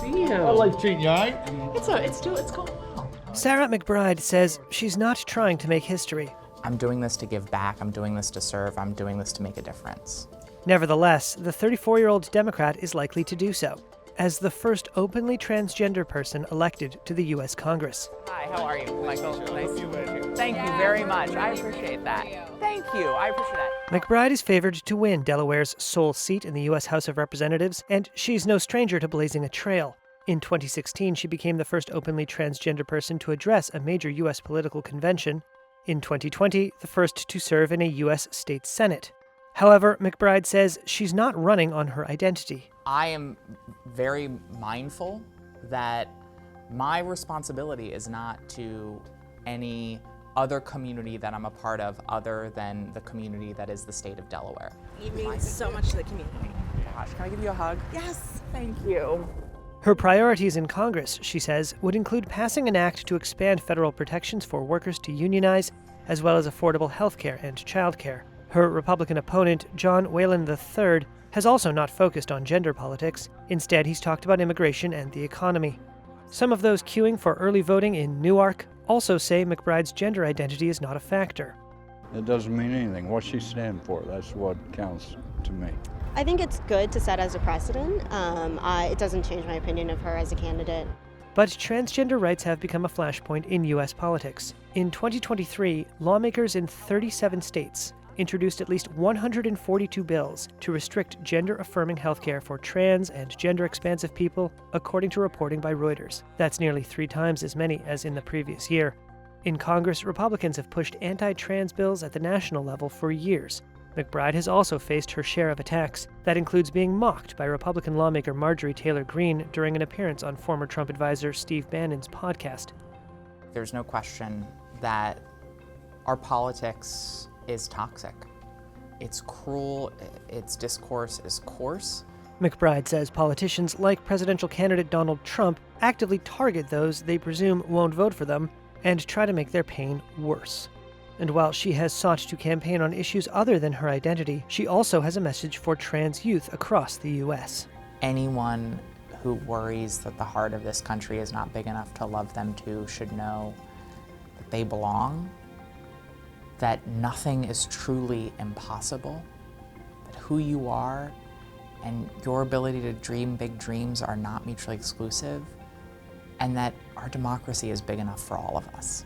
see you. I like treating you, all right? It's going well. Sarah McBride says she's not trying to make history. I'm doing this to give back, I'm doing this to serve, I'm doing this to make a difference. Nevertheless, the 34-year-old Democrat is likely to do so, as the first openly transgender person elected to the U.S. Congress. Hi, how are you, Michael? Nice to meet you. Thank you very much. I appreciate that. Thank you. I appreciate that. McBride is favored to win Delaware's sole seat in the U.S. House of Representatives, and she's no stranger to blazing a trail. In 2016, she became the first openly transgender person to address a major U.S. political convention. In 2020, the first to serve in a U.S. state senate. However, McBride says she's not running on her identity. I am very mindful that my responsibility is not to any other community that I'm a part of other than the community that is the state of Delaware. You mean so much to the community. Gosh, can I give you a hug? Yes. Thank you. Her priorities in Congress, she says, would include passing an act to expand federal protections for workers to unionize, as well as affordable health care and child care. Her Republican opponent, John Whalen III, has also not focused on gender politics. Instead, he's talked about immigration and the economy. Some of those queuing for early voting in Newark also say McBride's gender identity is not a factor. It doesn't mean anything. What she stands for, that's what counts to me. I think it's good to set as a precedent. It doesn't change my opinion of her as a candidate. But transgender rights have become a flashpoint in U.S. politics. In 2023, lawmakers in 37 states introduced at least 142 bills to restrict gender-affirming healthcare for trans and gender-expansive people, according to reporting by Reuters. That's nearly 3 times as many as in the previous year. In Congress, Republicans have pushed anti-trans bills at the national level for years. McBride has also faced her share of attacks. That includes being mocked by Republican lawmaker Marjorie Taylor Greene during an appearance on former Trump advisor Steve Bannon's podcast. There's no question that our politics is toxic. It's cruel, its discourse is coarse. McBride says politicians like presidential candidate Donald Trump actively target those they presume won't vote for them and try to make their pain worse. And while she has sought to campaign on issues other than her identity, she also has a message for trans youth across the U.S. Anyone who worries that the heart of this country is not big enough to love them too should know that they belong, that nothing is truly impossible, that who you are and your ability to dream big dreams are not mutually exclusive, and that our democracy is big enough for all of us.